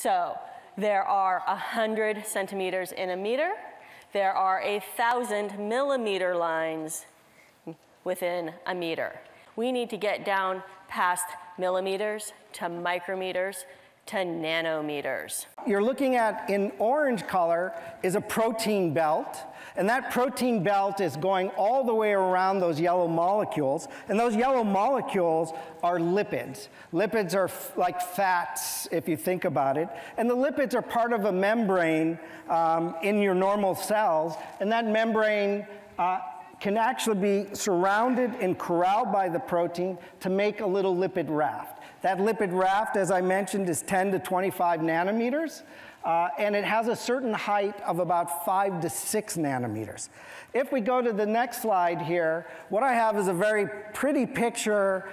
So there are 100 centimeters in a meter. There are 1,000 millimeter lines within a meter. We need to get down past millimeters to micrometers to nanometers. You're looking at, in orange color, is a protein belt. And that protein belt is going all the way around those yellow molecules. And those yellow molecules are lipids. Lipids are like fats, if you think about it. And the lipids are part of a membrane in your normal cells. And that membrane can actually be surrounded and corralled by the protein to make a little lipid raft. That lipid raft, as I mentioned, is 10 to 25 nanometers. And it has a certain height of about 5 to 6 nanometers. If we go to the next slide here, what I have is a very pretty picture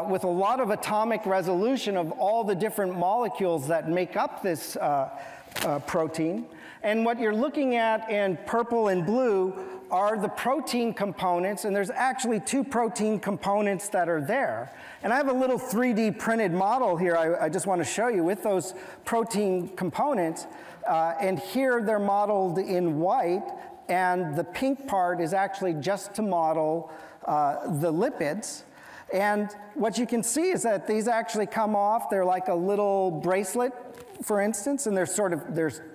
with a lot of atomic resolution of all the different molecules that make up this protein. And what you're looking at in purple and blue are the protein components, and there's actually 2 protein components that are there. And I have a little 3D printed model here I just want to show you with those protein components. And here they're modeled in white, and the pink part is actually just to model the lipids. And what you can see is that these actually come off. They're like a little bracelet, for instance, and there's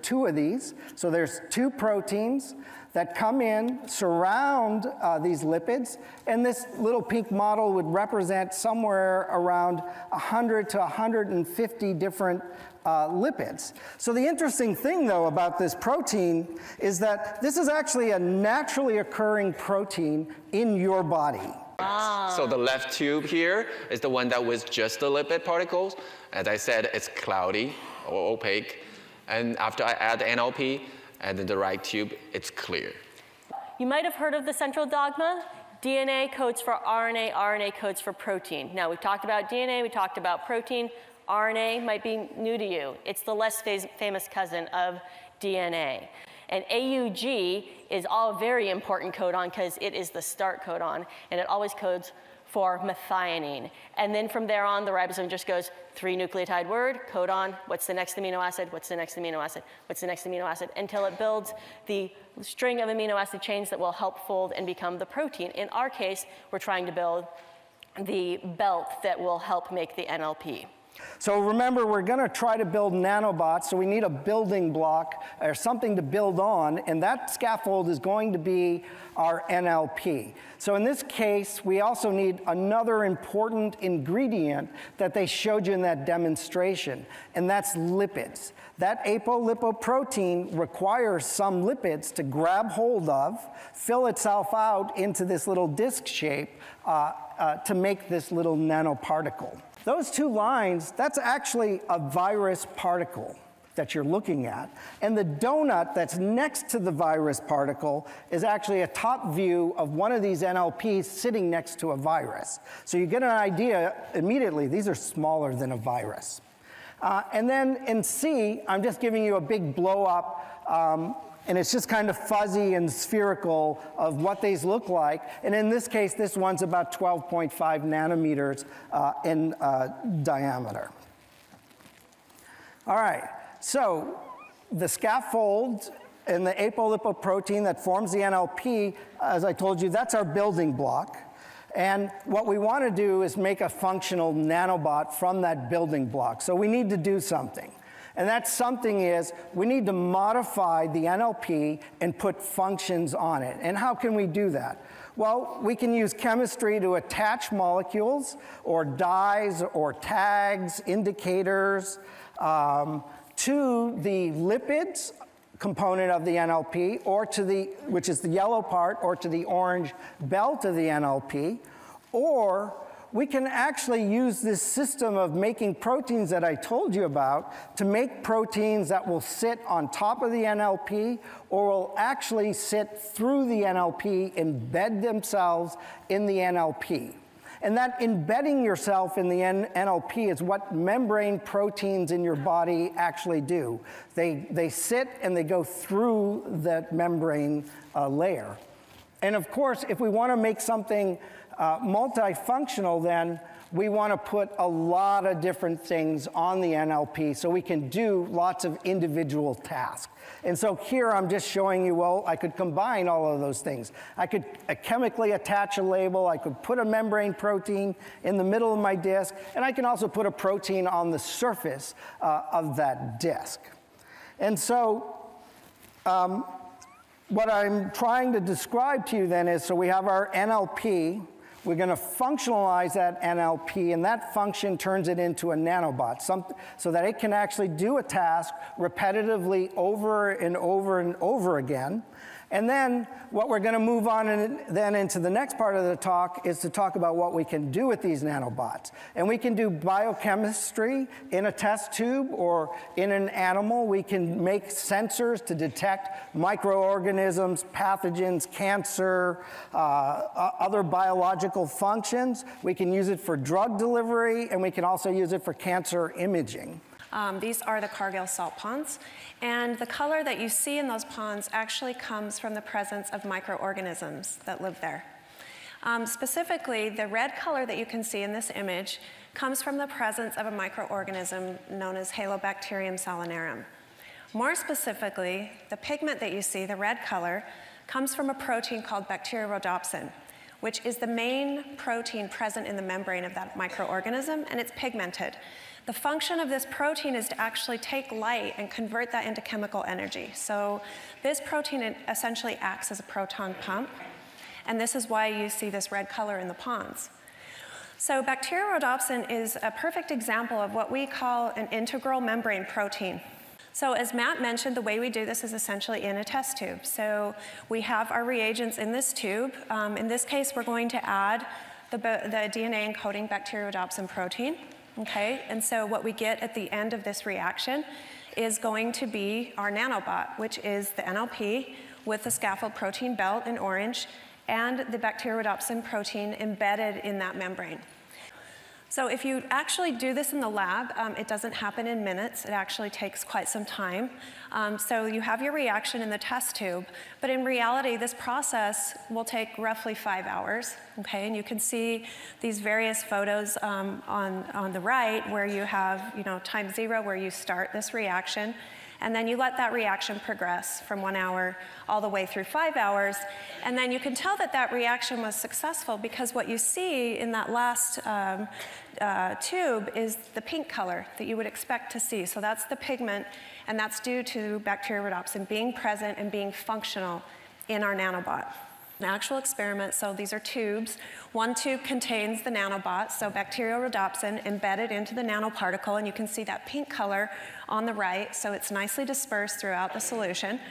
2 of these. So there's 2 proteins that come in, surround these lipids, and this little pink model would represent somewhere around 100 to 150 different lipids. So the interesting thing, though, about this protein is that this is actually a naturally occurring protein in your body. So the left tube here is the one that was just the lipid particles. As I said, it's cloudy or opaque. And after I add NLP, and in the right tube, it's clear. You might have heard of the central dogma. DNA codes for RNA, RNA codes for protein. Now, we talked about DNA, we talked about protein. RNA might be new to you. It's the less famous cousin of DNA. And AUG is all a very important codon because it is the start codon, and it always codes for methionine. And then from there on, the ribosome just goes 3 nucleotide word, codon, what's the next amino acid, what's the next amino acid, what's the next amino acid, until it builds the string of amino acid chains that will help fold and become the protein. In our case, we're trying to build the belt that will help make the NLP. So remember, we're going to try to build nanobots, so we need a building block or something to build on, and that scaffold is going to be our NLP. So in this case, we also need another important ingredient that they showed you in that demonstration, and that's lipids. That apolipoprotein requires some lipids to grab hold of, fill itself out into this little disc shape to make this little nanoparticle. Those 2 lines, that's actually a virus particle that you're looking at. And the donut that's next to the virus particle is actually a top view of one of these NLPs sitting next to a virus. So you get an idea immediately, these are smaller than a virus. And then in C, I'm just giving you a big blow up, and it's just kind of fuzzy and spherical of what these look like. And in this case, this one's about 12.5 nanometers in diameter. All right, so the scaffold and the apolipoprotein that forms the NLP, as I told you, that's our building block. And what we want to do is make a functional nanobot from that building block. So we need to do something. And that something is, we need to modify the NLP and put functions on it. And how can we do that? Well, we can use chemistry to attach molecules, or dyes, or tags, indicators, to the lipids component of the NLP, or to the, which is the yellow part, or to the orange belt of the NLP, or we can actually use this system of making proteins that I told you about to make proteins that will sit on top of the NLP, or will actually sit through the NLP, embed themselves in the NLP. And that embedding yourself in the NLP is what membrane proteins in your body actually do. They sit and they go through that membrane layer. And of course, if we want to make something multifunctional, then we want to put a lot of different things on the NLP so we can do lots of individual tasks. And so here I'm just showing you, well, I could combine all of those things. I could chemically attach a label, I could put a membrane protein in the middle of my disk, and I can also put a protein on the surface of that disk. And so what I'm trying to describe to you then is, so we have our NLP, we're going to functionalize that NLP, and that function turns it into a nanobot, so that it can actually do a task repetitively over and over and over again. And then what we're going to move on then into the next part of the talk is to talk about what we can do with these nanobots. And we can do biochemistry in a test tube or in an animal. We can make sensors to detect microorganisms, pathogens, cancer, other biological functions. We can use it for drug delivery, and we can also use it for cancer imaging. These are the Cargill salt ponds, and the color that you see in those ponds actually comes from the presence of microorganisms that live there. Specifically, the red color that you can see in this image comes from the presence of a microorganism known as Halobacterium salinarum. More specifically, the pigment that you see, the red color, comes from a protein called bacteriorhodopsin, which is the main protein present in the membrane of that microorganism, and it's pigmented. The function of this protein is to actually take light and convert that into chemical energy. So this protein essentially acts as a proton pump, and this is why you see this red color in the ponds. So bacteriorhodopsin is a perfect example of what we call an integral membrane protein. So as Matt mentioned, the way we do this is essentially in a test tube. So we have our reagents in this tube. In this case, we're going to add the DNA encoding bacteriorhodopsin protein. Okay, and so what we get at the end of this reaction is going to be our nanobot, which is the NLP with the scaffold protein belt in orange and the bacteriorhodopsin protein embedded in that membrane. So if you actually do this in the lab, it doesn't happen in minutes. It actually takes quite some time. So you have your reaction in the test tube, but in reality, this process will take roughly 5 hours, okay? And you can see these various photos on the right where you have, time 0 where you start this reaction, and then you let that reaction progress from 1 hour all the way through 5 hours. And then you can tell that that reaction was successful because what you see in that last tube is the pink color that you would expect to see. So that's the pigment, and that's due to bacteriorhodopsin being present and being functional in our nanobot. An actual experiment, so these are tubes. One tube contains the nanobot, so bacteriorhodopsin embedded into the nanoparticle, and you can see that pink color on the right, so it's nicely dispersed throughout the solution.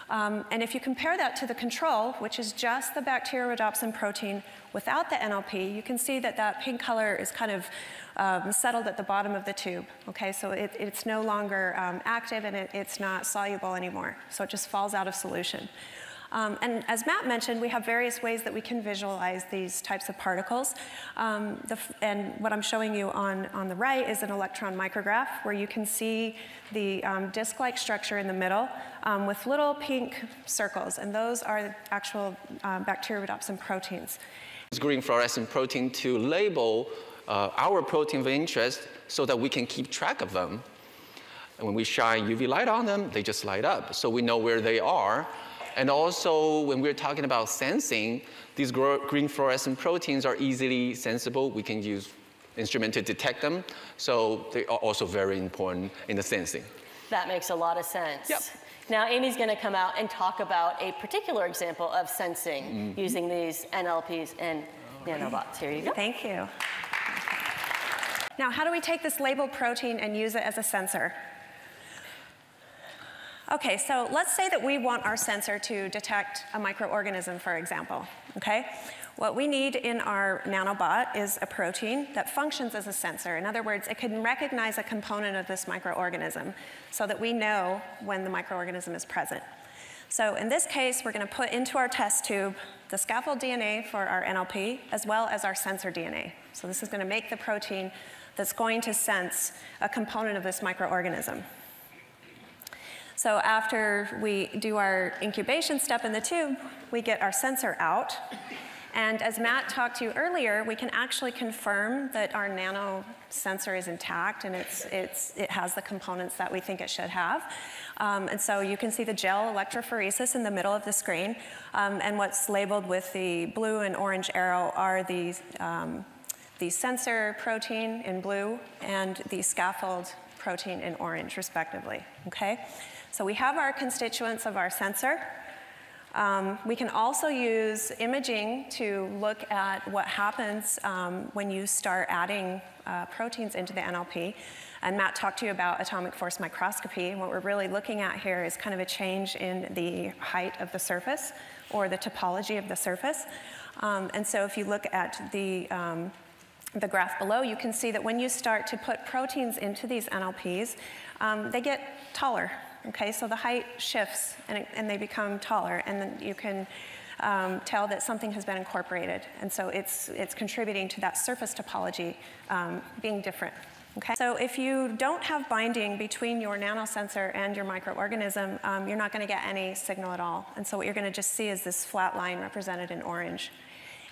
And if you compare that to the control, which is just the bacteriorhodopsin protein without the NLP, you can see that that pink color is kind of settled at the bottom of the tube. Okay, so it's no longer active and it's not soluble anymore, so it just falls out of solution. And as Matt mentioned, we have various ways that we can visualize these types of particles. And what I'm showing you on the right is an electron micrograph where you can see the disc-like structure in the middle with little pink circles, and those are actual bacteriorhodopsin proteins. It's green fluorescent protein to label our protein of interest so that we can keep track of them. And when we shine UV light on them, they just light up, so we know where they are. And also, when we're talking about sensing, these green fluorescent proteins are easily sensible. We can use instruments to detect them. So they are also very important in the sensing. That makes a lot of sense. Yep. Now, Amy's going to come out and talk about a particular example of sensing using these NLPs and nanobots. Here you go. Thank you. Now, how do we take this labeled protein and use it as a sensor? Okay, so let's say that we want our sensor to detect a microorganism, for example, okay? What we need in our nanobot is a protein that functions as a sensor. In other words, it can recognize a component of this microorganism so that we know when the microorganism is present. So in this case, we're going to put into our test tube the scaffold DNA for our NLP as well as our sensor DNA. So this is going to make the protein that's going to sense a component of this microorganism. So after we do our incubation step in the tube, we get our sensor out, And as Matt talked to you earlier, we can actually confirm that our nano sensor is intact and it has the components that we think it should have. And so you can see the gel electrophoresis in the middle of the screen. And what's labeled with the blue and orange arrow are the sensor protein in blue and the scaffold protein in orange, respectively. Okay? So we have our constituents of our sensor. We can also use imaging to look at what happens when you start adding proteins into the NLP. And Matt talked to you about atomic force microscopy. And what we're really looking at here is kind of a change in the height of the surface or the topology of the surface. And so if you look at the graph below, you can see that when you start to put proteins into these NLPs, they get taller. Okay, so the height shifts and they become taller, and then you can tell that something has been incorporated. And so it's contributing to that surface topology being different. Okay? So if you don't have binding between your nanosensor and your microorganism, you're not going to get any signal at all. And so what you're going to just see is this flat line represented in orange.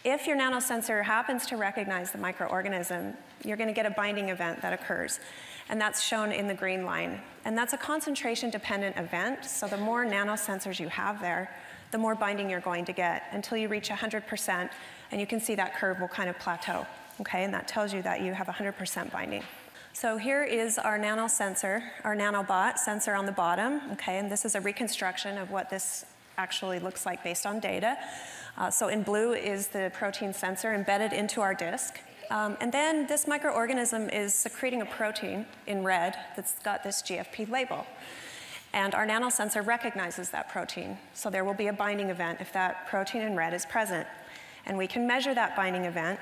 If your nanosensor happens to recognize the microorganism, you're going to get a binding event that occurs. And that's shown in the green line. And that's a concentration-dependent event. So the more nanosensors you have there, the more binding you're going to get until you reach 100%. And you can see that curve will kind of plateau. Okay? And that tells you that you have 100% binding. So here is our nanosensor, our nanobot sensor on the bottom. Okay? And this is a reconstruction of what this actually looks like based on data. So in blue is the protein sensor embedded into our disk. And then this microorganism is secreting a protein in red that's got this GFP label. And our nanosensor recognizes that protein. So there will be a binding event if that protein in red is present. And we can measure that binding event.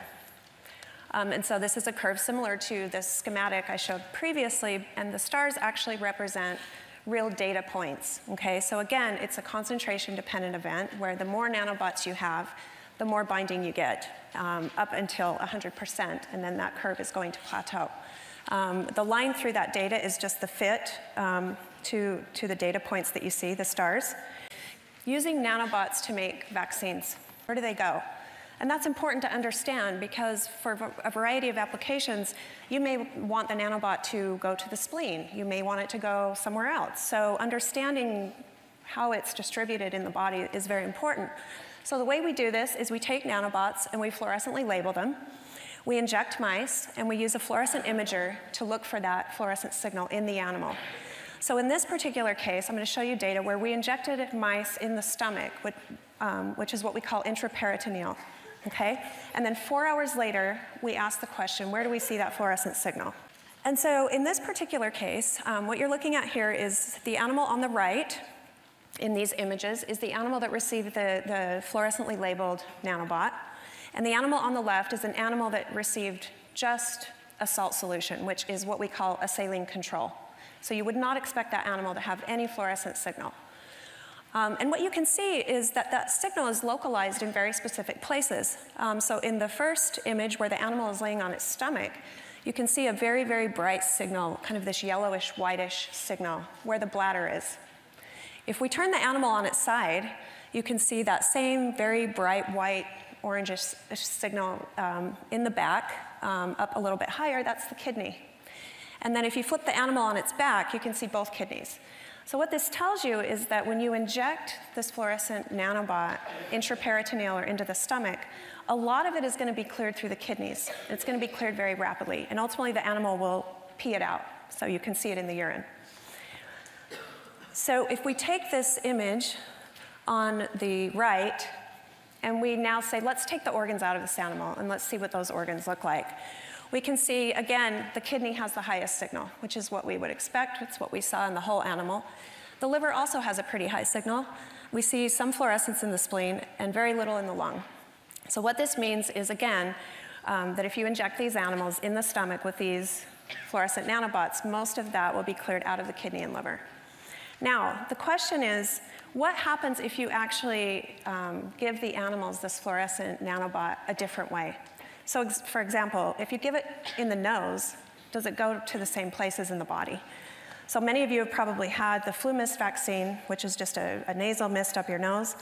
And so this is a curve similar to the schematic I showed previously. And the stars actually represent real data points. Okay? So again, it's a concentration-dependent event where the more nanobots you have, the more binding you get, up until 100%, and then that curve is going to plateau. The line through that data is just the fit to the data points that you see, the stars. Using nanobots to make vaccines, where do they go? And that's important to understand because for a variety of applications, you may want the nanobot to go to the spleen. You may want it to go somewhere else. So understanding how it's distributed in the body is very important. So the way we do this is we take nanobots and we fluorescently label them. We inject mice and we use a fluorescent imager to look for that fluorescent signal in the animal. So in this particular case, I'm going to show you data where we injected mice in the stomach, which is what we call intraperitoneal. Okay? And then 4 hours later, we ask the question, where do we see that fluorescent signal? And so in this particular case, what you're looking at here is the animal on the right in these images is the animal that received the fluorescently labeled nanobot. And the animal on the left is an animal that received just a salt solution, which is what we call a saline control. So you would not expect that animal to have any fluorescent signal. And what you can see is that that signal is localized in very specific places. So in the first image where the animal is laying on its stomach, you can see a very, very bright signal, kind of this yellowish, whitish signal where the bladder is. If we turn the animal on its side, you can see that same very bright white, orangish signal in the back, up a little bit higher, that's the kidney. And then if you flip the animal on its back, you can see both kidneys. So what this tells you is that when you inject this fluorescent nanobot intraperitoneal or into the stomach, a lot of it is going to be cleared through the kidneys. It's going to be cleared very rapidly, and ultimately the animal will pee it out, so you can see it in the urine. So if we take this image on the right, and we now say, let's take the organs out of this animal, and let's see what those organs look like. We can see, again, the kidney has the highest signal, which is what we would expect. It's what we saw in the whole animal. The liver also has a pretty high signal. We see some fluorescence in the spleen and very little in the lung. So what this means is, again, that if you inject these animals in the stomach with these fluorescent nanobots, most of that will be cleared out of the kidney and liver. Now, the question is, what happens if you actually give the animals this fluorescent nanobot a different way? So for example, if you give it in the nose, does it go to the same places in the body? So many of you have probably had the flu mist vaccine, which is just a nasal mist up your nose.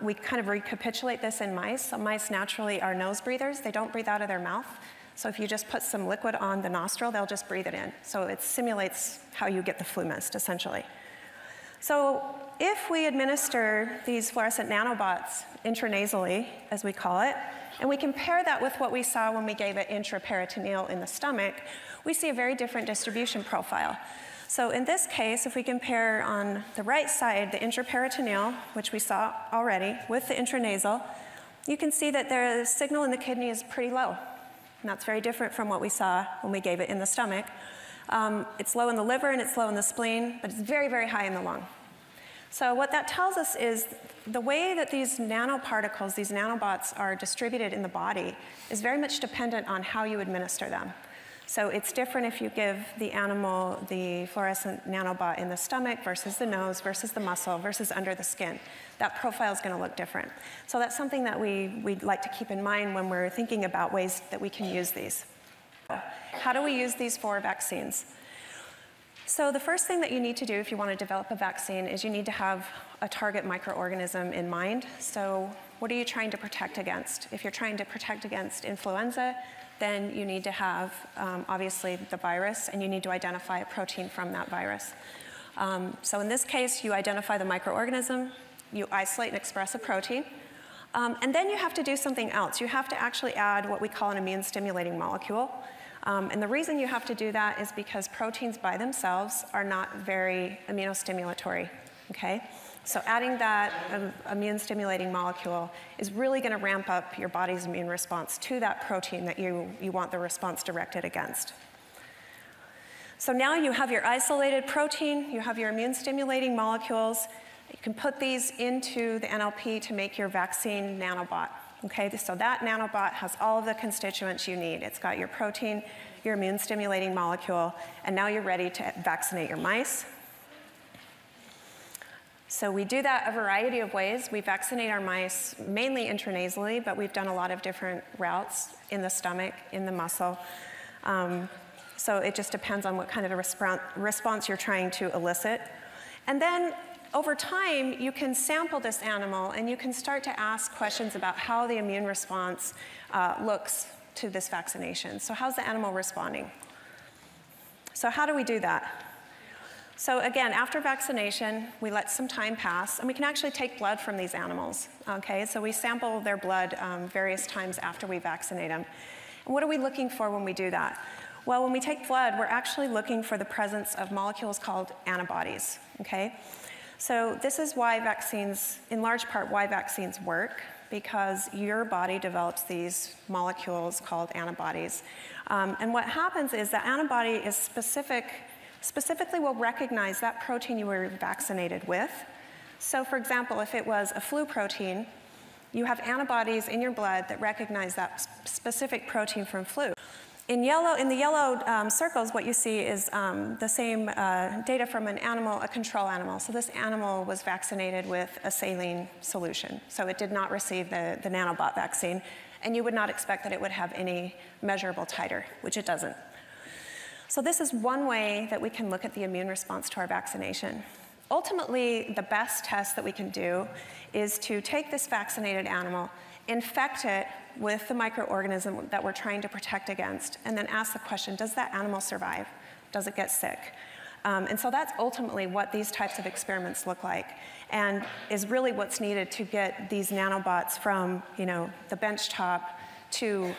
We kind of recapitulate this in mice. So mice naturally are nose breathers. They don't breathe out of their mouth. So if you just put some liquid on the nostril, they'll just breathe it in. So it simulates how you get the flu mist, essentially. So if we administer these fluorescent nanobots intranasally, as we call it, and we compare that with what we saw when we gave it intraperitoneal in the stomach, we see a very different distribution profile. So in this case, if we compare on the right side the intraperitoneal, which we saw already, with the intranasal, you can see that the signal in the kidney is pretty low. And that's very different from what we saw when we gave it in the stomach. It's low in the liver and it's low in the spleen, but it's very, very high in the lung. So what that tells us is the way that these nanoparticles, these nanobots, are distributed in the body is very much dependent on how you administer them. So it's different if you give the animal the fluorescent nanobot in the stomach versus the nose versus the muscle versus under the skin. That profile is going to look different. So that's something that we'd like to keep in mind when we're thinking about ways that we can use these. How do we use these for vaccines? So the first thing that you need to do if you want to develop a vaccine is you need to have a target microorganism in mind. So what are you trying to protect against? If you're trying to protect against influenza, then you need to have, obviously, the virus, and you need to identify a protein from that virus. So in this case, you identify the microorganism, you isolate and express a protein, and then you have to do something else. You have to actually add what we call an immune-stimulating molecule. And the reason you have to do that is because proteins by themselves are not very immunostimulatory, okay? So adding that immune-stimulating molecule is really going to ramp up your body's immune response to that protein that you want the response directed against. So now you have your isolated protein, you have your immune-stimulating molecules. You can put these into the NLP to make your vaccine nanobot. Okay, so that nanobot has all of the constituents you need. It's got your protein, your immune-stimulating molecule, and now you're ready to vaccinate your mice. So we do that a variety of ways. We vaccinate our mice mainly intranasally, but we've done a lot of different routes in the stomach, in the muscle. So it just depends on what kind of a response you're trying to elicit. And then over time, you can sample this animal and you can start to ask questions about how the immune response looks to this vaccination. So how's the animal responding? So how do we do that? So again, after vaccination, we let some time pass, and we can actually take blood from these animals, okay? So we sample their blood various times after we vaccinate them. And what are we looking for when we do that? Well, when we take blood, we're actually looking for the presence of molecules called antibodies, okay? So this is why vaccines, in large part, why vaccines work, because your body develops these molecules called antibodies. And what happens is the antibody is specifically will recognize that protein you were vaccinated with. So for example, if it was a flu protein, you have antibodies in your blood that recognize that specific protein from flu. In the yellow circles, what you see is the same data from an animal, a control animal. So this animal was vaccinated with a saline solution. So it did not receive the nanobot vaccine. And you would not expect that it would have any measurable titer, which it doesn't. So this is one way that we can look at the immune response to our vaccination. Ultimately, the best test that we can do is to take this vaccinated animal, infect it with the microorganism that we're trying to protect against, and then ask the question, does that animal survive? Does it get sick? And so that's ultimately what these types of experiments look like, and is really what's needed to get these nanobots from, the bench top to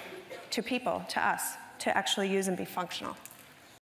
people, to us, to actually use and be functional.